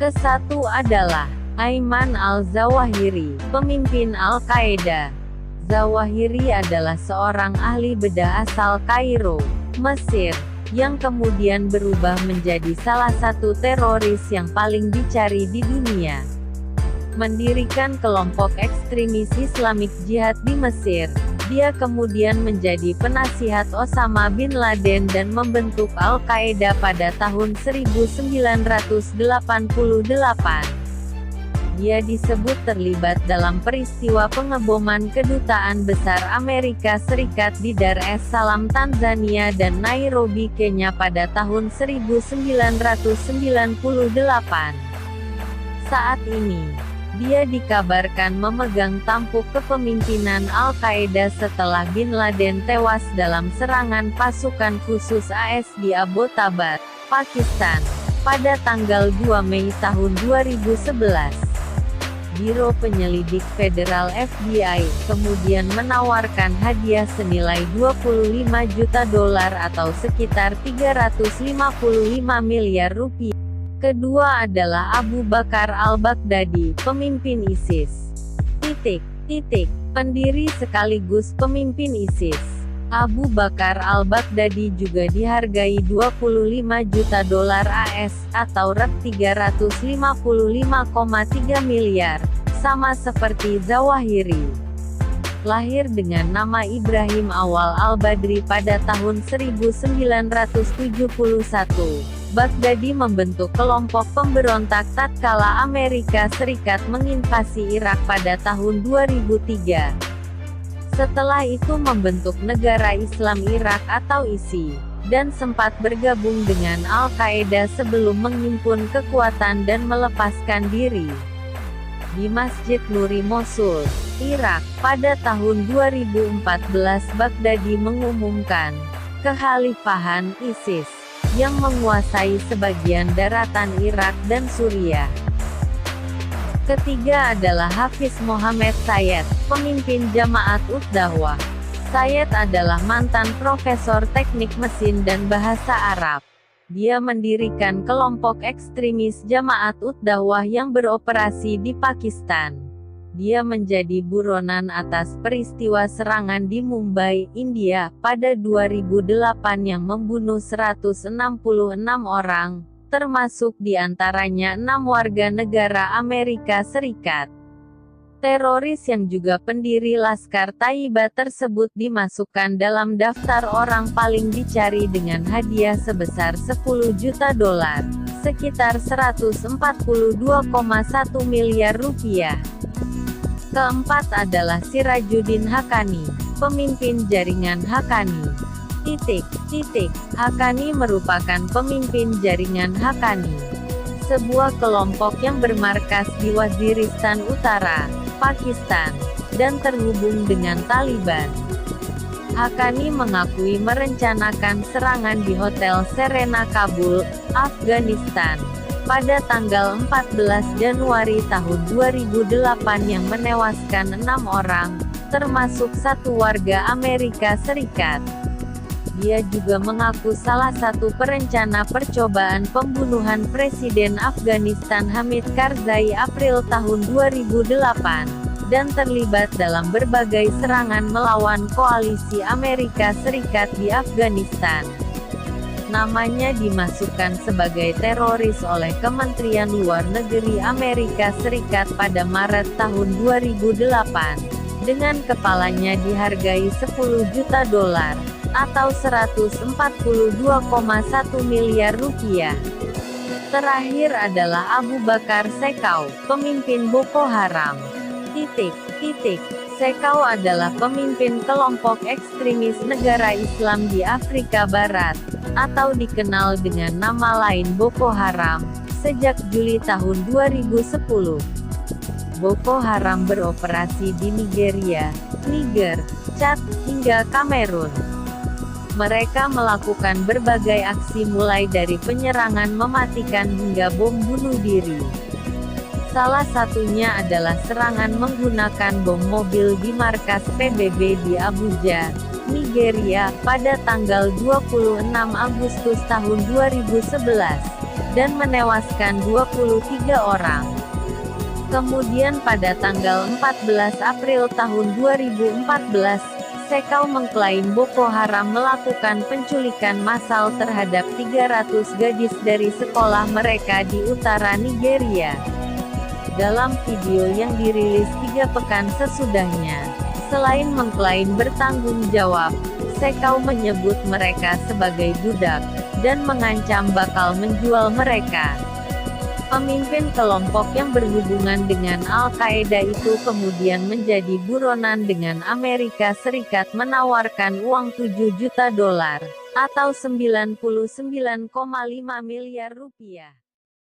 Kesatu adalah Ayman al-Zawahiri, pemimpin Al-Qaeda. Zawahiri adalah seorang ahli bedah asal Kairo, Mesir, yang kemudian berubah menjadi salah satu teroris yang paling dicari di dunia. Mendirikan kelompok ekstremis Islamic Jihad di Mesir, dia kemudian menjadi penasihat Osama bin Laden dan membentuk Al-Qaeda pada tahun 1988. Dia disebut terlibat dalam peristiwa pengeboman kedutaan besar Amerika Serikat di Dar es Salaam, Tanzania dan Nairobi, Kenya pada tahun 1998. Saat ini, dia dikabarkan memegang tampuk kepemimpinan Al-Qaeda setelah Bin Laden tewas dalam serangan pasukan khusus AS di Abbottabad, Pakistan, pada tanggal 2 Mei tahun 2011. Biro Penyelidik Federal FBI kemudian menawarkan hadiah senilai 25 juta dolar atau sekitar 355 miliar rupiah. Kedua adalah Abu Bakar al-Baghdadi, pemimpin ISIS. Pendiri sekaligus pemimpin ISIS. Abu Bakar al-Baghdadi juga dihargai 25 juta dolar AS, atau rp 355,3 miliar, sama seperti Zawahiri. Lahir dengan nama Ibrahim Awal al-Badri pada tahun 1971, Baghdadi membentuk kelompok pemberontak tatkala Amerika Serikat menginvasi Irak pada tahun 2003. Setelah itu membentuk Negara Islam Irak atau ISI, dan sempat bergabung dengan Al-Qaeda sebelum menghimpun kekuatan dan melepaskan diri di Masjid Nuri Mosul, Irak. Pada tahun 2014 Baghdadi mengumumkan kekhalifahan ISIS, yang menguasai sebagian daratan Irak dan Suriah. Ketiga adalah Hafiz Mohammed Sayyed, pemimpin Jamaat Ud-Dawah. Sayyed adalah mantan profesor teknik mesin dan bahasa Arab. Dia mendirikan kelompok ekstremis Jamaat Ud-Dawah yang beroperasi di Pakistan. Dia menjadi buronan atas peristiwa serangan di Mumbai, India, pada 2008 yang membunuh 166 orang, termasuk diantaranya 6 warga negara Amerika Serikat. Teroris yang juga pendiri Laskar Taiba tersebut dimasukkan dalam daftar orang paling dicari dengan hadiah sebesar 10 juta dolar, sekitar 142,1 miliar rupiah. Keempat adalah Sirajuddin Haqqani, pemimpin jaringan Haqqani. Haqqani merupakan pemimpin jaringan Haqqani, sebuah kelompok yang bermarkas di Waziristan Utara, Pakistan, dan terhubung dengan Taliban. Haqqani mengakui merencanakan serangan di Hotel Serena Kabul, Afghanistan, pada tanggal 14 Januari tahun 2008 yang menewaskan 6 orang, termasuk 1 warga Amerika Serikat. Dia juga mengaku salah satu perencana percobaan pembunuhan Presiden Afghanistan Hamid Karzai April tahun 2008, dan terlibat dalam berbagai serangan melawan koalisi Amerika Serikat di Afghanistan. Namanya dimasukkan sebagai teroris oleh Kementerian Luar Negeri Amerika Serikat pada Maret tahun 2008, dengan kepalanya dihargai 10 juta dolar, atau 142,1 miliar rupiah. Terakhir adalah Abu Bakar Shekau, pemimpin Boko Haram. Shekau adalah pemimpin kelompok ekstremis negara Islam di Afrika Barat, atau dikenal dengan nama lain Boko Haram, sejak Juli tahun 2010. Boko Haram beroperasi di Nigeria, Niger, Chad, hingga Kamerun. Mereka melakukan berbagai aksi mulai dari penyerangan mematikan hingga bom bunuh diri. Salah satunya adalah serangan menggunakan bom mobil di markas PBB di Abuja, Nigeria, pada tanggal 26 Agustus tahun 2011. dan menewaskan 23 orang. Kemudian pada tanggal 14 April tahun 2014, Sekau mengklaim Boko Haram melakukan penculikan massal terhadap 300 gadis dari sekolah mereka di utara Nigeria. Dalam video yang dirilis 3 pekan sesudahnya, selain mengklaim bertanggung jawab, Sekau menyebut mereka sebagai budak, dan mengancam bakal menjual mereka. Pemimpin kelompok yang berhubungan dengan Al-Qaeda itu kemudian menjadi buronan dengan Amerika Serikat menawarkan uang 7 juta dolar, atau 99,5 miliar rupiah.